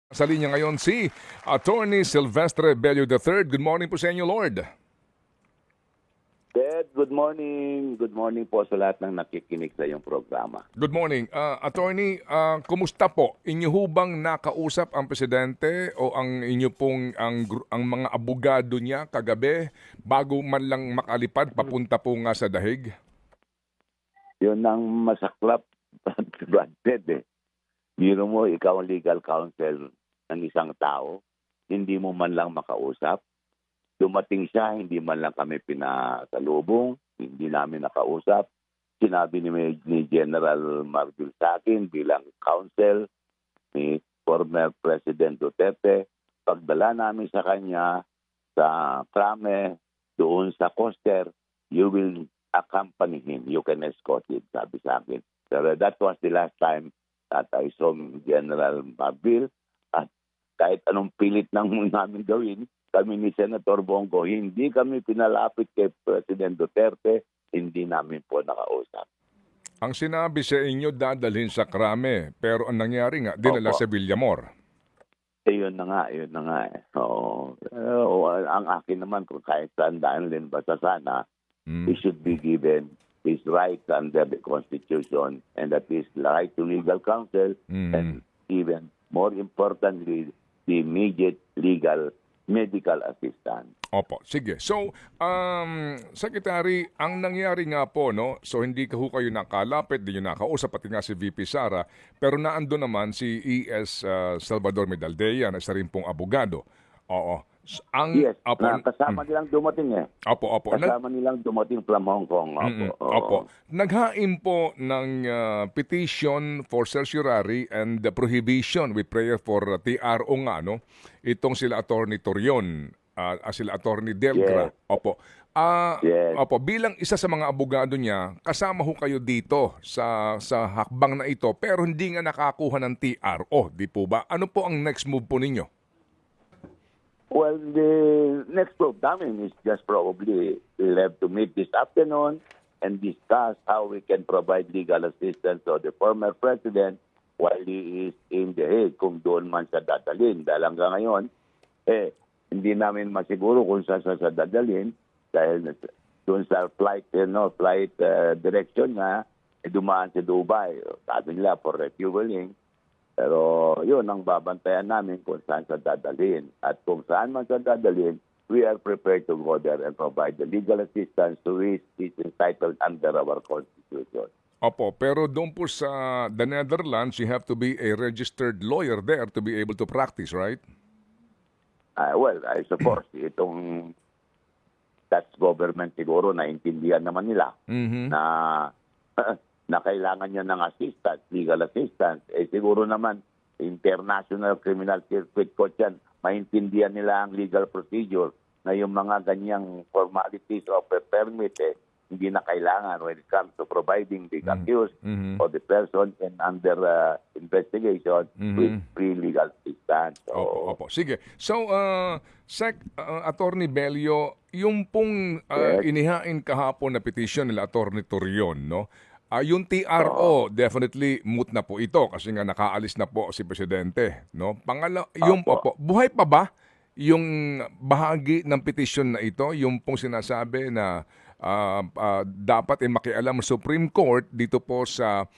Sa linya ngayon si Attorney Silvestre Bello III. Good morning po sa inyo, Lord. Ted, good morning. Good morning po sa lahat ng nakikinig sa iyong programa. Good morning. Attorney, kumusta po? Inyo hubang nakausap ang presidente o ang inyo pong ang mga abogado niya kagabi bago man lang makalipad papunta po nga sa dahig? Yun ang masaklap, Brad Ted eh. Biro mo, ikaw ang legal counsel ng isang tao, hindi mo man lang makausap. Dumating siya, hindi man lang kami pinasalubong, hindi namin nakausap. Sinabi ni General Marbil sa akin bilang counsel ni former President Duterte, pagdala namin sa kanya sa Krame, doon sa Coster, you will accompany him. You can escort him, sabi sa akin. So that was the last time that I saw General Marbil. At kahit anong pilit nang namin gawin, kami ni Senator Bongo, hindi kami pinalapit kay President Duterte, hindi namin po nakausap. Ang sinabi sa inyo dadalhin sa Krame, pero ang nangyari nga, dinala Opo. sa Villamor. Yun na nga, yun na nga. So, ang akin naman, kung kahit saan daan din basta sana, he should be given his right under the Constitution, and that is the right to legal counsel, and even more importantly, the immediate legal medical assistance. Opo, sige. So, Secretary, ang nangyari nga po, no, so hindi ho kayo nakalapit, hindi nyo nakausap, pati nga si VP Sara, pero naando naman si E.S. Salvador Medaldea, na isa rin pong abogado. Oo. Yes, kasama nilang dumating eh. Opo. Kasama nilang dumating from Hong Kong. Opo. Naghain po ng petition for certiorari and the prohibition with prayer for TRO nga, no? Itong sila Attorney Torion, sila Attorney Delgra. Yes. Opo. Yes. Opo, bilang isa sa mga abogado niya, kasama ho kayo dito sa hakbang na ito, pero hindi nga nakakuha ng TRO, di po ba? Ano po ang next move po ninyo? Well, the next programming is just probably we'll have to meet this afternoon and discuss how we can provide legal assistance to the former president while he is in the Hague, kung doon man siya dadalhin. Dahil hanggang ngayon, hindi namin masiguro kung saan siya dadalhin dahil doon sa flight direction niya, dumaan sa Dubai. Sabi nila for refueling. Pero yun ang babantayan namin kung saan siya dadalhin. At kung saan man siya dadalhin, we are prepared to go there and provide the legal assistance to which is entitled under our Constitution. Opo, pero doon po sa the Netherlands, you have to be a registered lawyer there to be able to practice, right? Well, I suppose itong Dutch government siguro naintindihan naman nila na na kailangan niya ng assistance, legal assistance, siguro naman International Criminal Circuit Court yan, maintindihan nila ang legal procedure na yung mga ganyang formalities of a permit, hindi na kailangan when it comes to providing the accused or the person under investigation with free legal assistance. So, Opo. Sige. So, Attorney Bello, yung pong inihain kahapon na petition nila Attorney Torion, no? Yung TRO, definitely moot na po ito kasi nga nakaalis na po si Presidente, no? Yung buhay pa ba yung bahagi ng petition na ito, yung pong sinasabi na dapat makialam Supreme Court dito po sa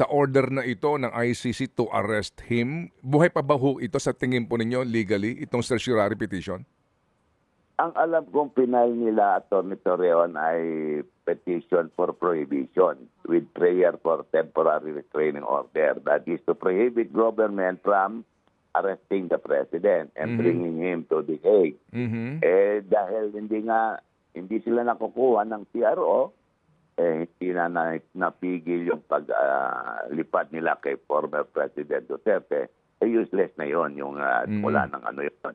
order na ito ng ICC to arrest him. Buhay pa ba ho ito sa tingin po ninyo legally, itong certiorari petition? ang alam kong pinal nila Atty. Torreon ay petition for prohibition with prayer for temporary restraining order. That is to prohibit government from arresting the president and bringing him to the Hague. Dahil hindi sila nakukuha ng TRO, hindi na napigil yung paglipad nila kay former President Duterte, useless na yon yung mula ng yun.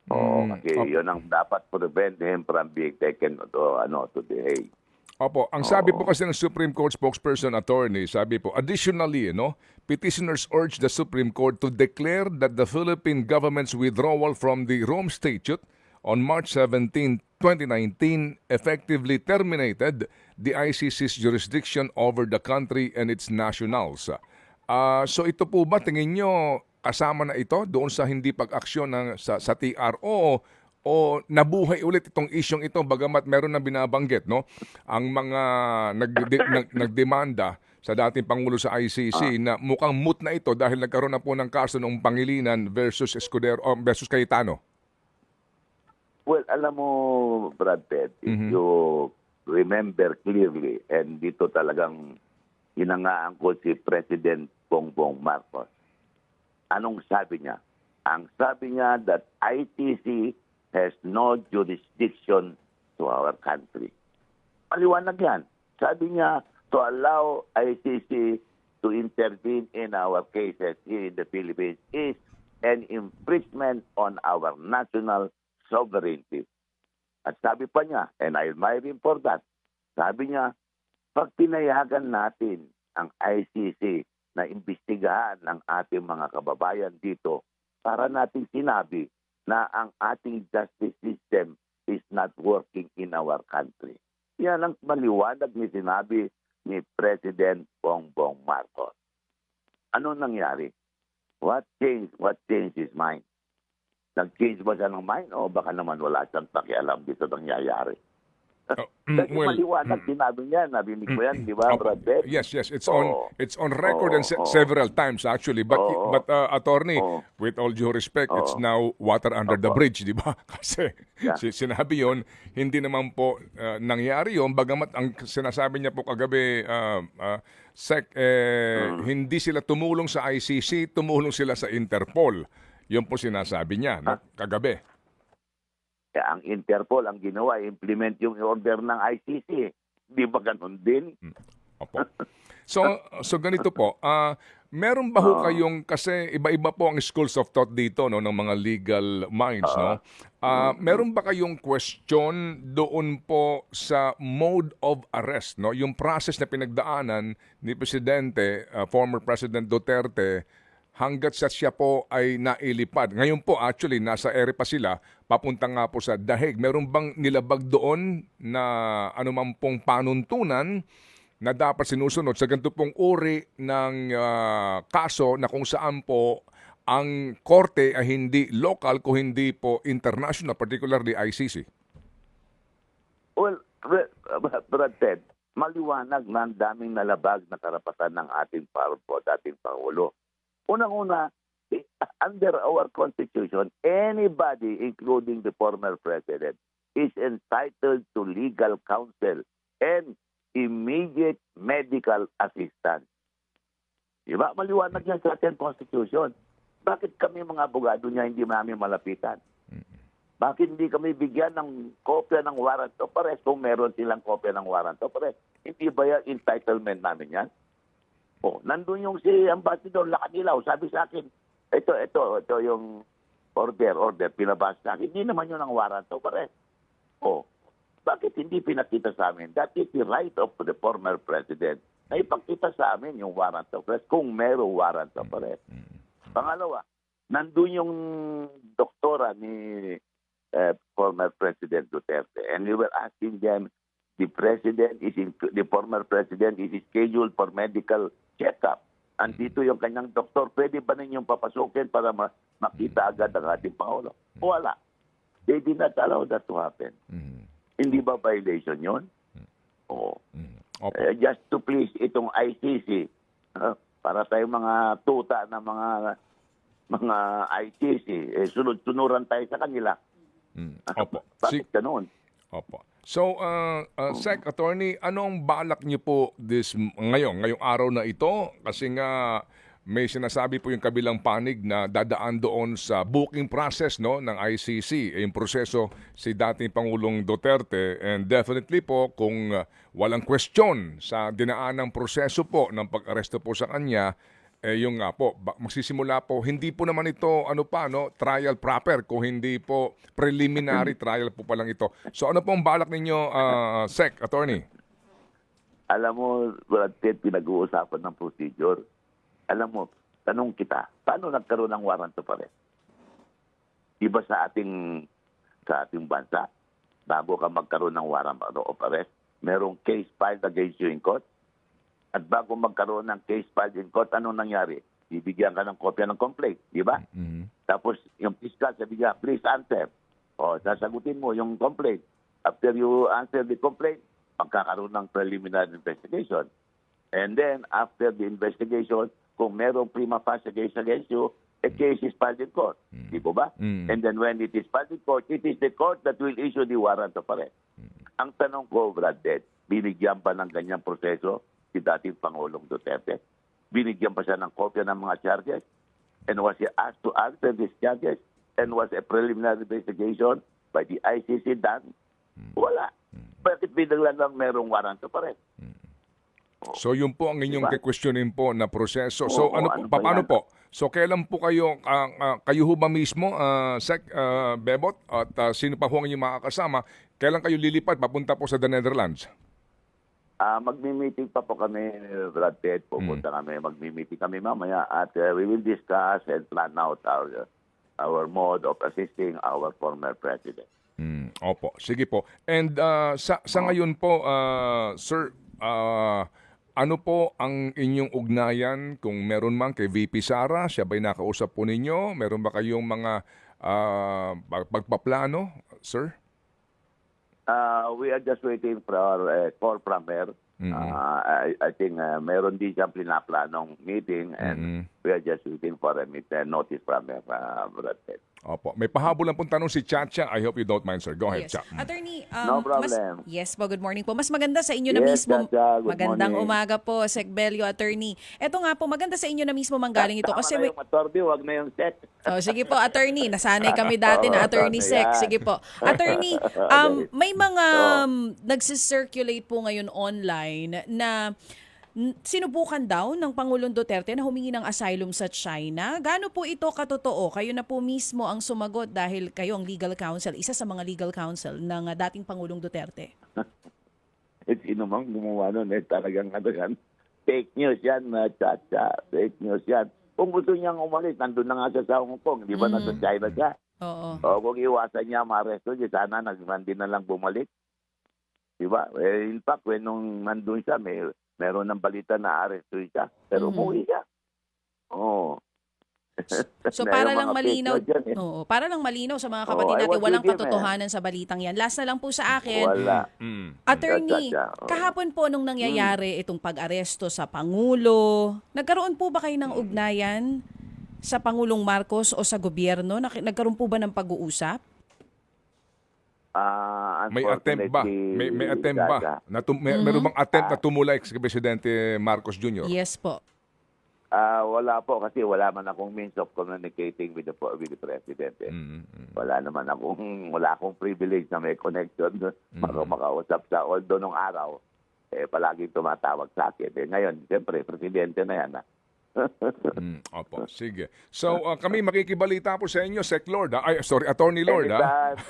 Kasi yun ang dapat prevent him from being taken to the Hague. Opo, ang sabi po kasi ng Supreme Court spokesperson attorney, sabi po, additionally, petitioners urge the Supreme Court to declare that the Philippine government's withdrawal from the Rome Statute on March 17, 2019 effectively terminated the ICC's jurisdiction over the country and its nationals. So ito po ba, tingin nyo, kasama na ito doon sa hindi pag-aksyon ng sa TRO o nabuhay ulit itong isyong ito bagamat meron na binabanggit no ang mga nagdemanda sa dating pangulo sa ICC na mukhang moot na ito dahil nagkaroon na po ng kaso noong Pangilinan versus Escudero versus Cayetano. Well, alam mo, Brad Pitt, if you remember clearly, and dito talagang hinangaan ko si President Bongbong Marcos. Anong sabi niya? Ang sabi niya that ICC has no jurisdiction to our country. Maliwanag yan. Sabi niya, to allow ICC to intervene in our cases here in the Philippines is an infringement on our national sovereignty. At sabi pa niya, and I admire him for that, sabi niya, pag pinayagan natin ang ICC na imbestigahan ng ating mga kababayan dito, para nating sinabi na ang ating justice system is not working in our country. Yan ang maliwanag ni sinabi ni President Bongbong Marcos. Ano nangyari? What changed? What changed his mind? Nag-change ba siya ng mind o baka naman wala siyang pakialam dito nangyayari? Kasi maliwanag, sinabi niya, narinig mo yan, di ba, Brad Pitt? Yes, it's on record and several times actually. But attorney, with all due respect, it's now water under the bridge, di ba? Kasi sinabi yon, hindi naman po nangyari yon. Bagamat ang sinasabi niya po kagabi, hindi sila tumulong sa ICC, tumulong sila sa Interpol. Yun po sinasabi niya kagabi. Ang Interpol, ang ginawa, implement yung order ng ICC. Di ba ganun din? Opo. So ganito po, meron ba ho kayong, kasi iba-iba po ang schools of thought dito no, ng mga legal minds. No? Meron ba kayong question doon po sa mode of arrest? No? Yung process na pinagdaanan ni Presidente, former President Duterte, hanggat sa siya po ay nailipad. Ngayon po actually nasa ere pa sila, papunta nga po sa dahig. Meron bang nilabag doon na anumang pong panuntunan na dapat sinusunod sa ganito pong uri ng kaso na kung saan po ang korte ay hindi local kung hindi po international, particularly ICC? Well, Brad Ted, maliwanag na ang daming nalabag na karapatan ng ating Pangulo. Unang-una, under our Constitution, anybody, including the former President, is entitled to legal counsel and immediate medical assistance. Diba? Maliwanag yan sa ating Constitution. Bakit kami mga abogado niya hindi namin malapitan? Bakit hindi kami bigyan ng kopya ng warrant of arrest kung meron silang kopya ng warrant of arrest? Hindi ba yan entitlement namin yan? Nandun yung si Ambassador Lacanilaw, sabi sa akin, ito yung order, pinabasa sa akin. Hindi naman yun ang warrant of arrest. Bakit hindi pinakita sa amin? That is the right of the former president na ipakita sa amin yung warrant of arrest kung merong warrant of arrest. Pangalawa, nandun yung doktora ni former President Duterte, and we were asking them, the former president is scheduled for medical check-up. Andito yung kanyang doktor, pwede ba ninyong papasukin para makita agad ang ating Pangulo? Wala. They did not allow that to happen. Hindi ba violation yun? Just to please itong ICC, para tayong mga tuta na mga ICC, sunod-sunuran tayo sa kanila. Opo. Bakit ganun? Opo. So, Sec. Attorney, anong balak niyo po ngayong araw na ito? Kasi nga may sinasabi po yung kabilang panig na dadaan doon sa booking process no ng ICC, yung proseso si dating Pangulong Duterte, and definitely po kung walang question sa dinaanang proseso po ng pag-aresto po sa kanya, yung nga po, magsisimula po, hindi po naman ito, trial proper, kung hindi po preliminary trial po palang ito. So ano po ang balak ninyo, Sec. Attorney? Alam mo, Brad Pitt, pinag-uusapan ng procedure. Alam mo, tanong kita, paano nagkaroon ng warrant of arrest? Iba sa ating bansa, bago ka magkaroon ng warrant of arrest, merong case filed against you in court. At bago magkaroon ng case filed in court, anong nangyari? bibigyan ka ng kopya ng complaint, di ba? Tapos yung fiscal sabi niya, please answer. O, sasagutin mo yung complaint. After you answer the complaint, magkakaroon ng preliminary investigation. And then, after the investigation, kung merong prima facie case against you, a case is filed in court. Di po ba? And then when it is filed in court, it is the court that will issue the warrant of arrest. Ang tanong ko, Brad Ted, binigyan pa ng ganyang proseso si dating Pangulong Duterte? Binigyan pa siya ng kopya ng mga charges? And was he asked to answer these charges? And was a preliminary investigation by the ICC done? Wala. Bakit binigyan lang merong warrant of arrest? So yun po ang inyong Diba? kikwestiyonin po na proseso. Oo, So ano ano po, ba paano yan? po? So kailan po kayo, kayo ho ba mismo, Sec Bebot, at sino pa ho ang inyong makakasama, kailan kayo lilipat papunta po sa the Netherlands? Magmi-meeting pa po kami, Brad Ted. Pupunta kami, magmi-meeting kami mamaya at we will discuss and plan out our mode of assisting our former president. Opo, sige po. And sa ngayon po, sir, ano po ang inyong ugnayan kung meron man kay VP Sara? Siya ba'y nakausap po ninyo? Meron ba kayong mga pagpaplano, sir? We are just waiting for our call from her. I think meron din siyang pinaplanong meeting and we are just waiting for a notice from her, Brad Ted. Opo. May pahabol lang pong tanong si Chacha. I hope you don't mind, sir. Go ahead, Yes. Cha. Attorney, No problem. yes po, good morning po. Mas maganda sa inyo na Yes, mismo. Chacha, good Magandang morning. umaga po, Sec Belio, attorney. Ito nga po, maganda sa inyo na mismo manggaling ito. Tama Kasi na yung attorney, wag na yung set. Oh, sige po, attorney. Nasanay kami dati na attorney Yan. Sec. Sige po. Attorney, may mga nagsisirculate po ngayon online na sinubukan daw ng Pangulong Duterte na humingi ng asylum sa China. Gaano po ito katotoo? Kayo na po mismo ang sumagot dahil kayo ang legal counsel, isa sa mga legal counsel ng dating Pangulong Duterte. Sino mang gumawa nun, talagang fake news yan, Chacha. Fake news yan. Kung gusto niyang umalis, nandun na nga siya sa Hong Kong. Di ba nasa China siya? Oo. O kung iwasan niya ma-arresto niya, sana nagmandi na lang bumalik. Di ba? In fact, when nung nandun siya, meron ng balita na arresto siya. Pero umuwi siya. Oo. So Mayroong para lang mga malinaw, fake news yan, oo, para lang malinaw sa mga Oo, kapatid I natin, was walang with him, katotohanan sa balitang yan. Last na lang po sa akin, Wala. Attorney, Oo. kahapon po nung nangyayari itong pag-aresto sa Pangulo, nagkaroon po ba kayo ng ugnayan sa Pangulong Marcos o sa gobyerno? Nagkaroon po ba ng pag-uusap? May attempt ba? May attempt ba? Meron bang attempt na tumulay kay Presidente Marcos Jr.? Yes po. Wala po kasi wala man akong means of communicating with the President. Wala akong privilege na may connection makausap sa although nung araw palaging tumatawag sa akin. Ngayon, siyempre, Presidente na yan. Opo, sige. So, kami makikibalita po sa inyo, Sec Lord. Attorney Lord.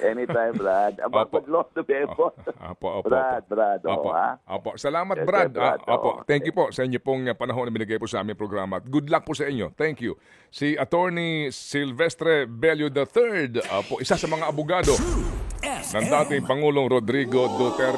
Anytime, Brad. About Opo. Lord of Effort. Opo. Brad. Opo. Ha? Opo. Salamat, Yes, Brad. Brad. Opo. Oo. Thank you po sa inyo pong panahon na binigay po sa aming programa. At good luck po sa inyo. Thank you. Si Attorney Silvestre Bello III, po, isa sa mga abogado ng dating Pangulong Rodrigo Duterte.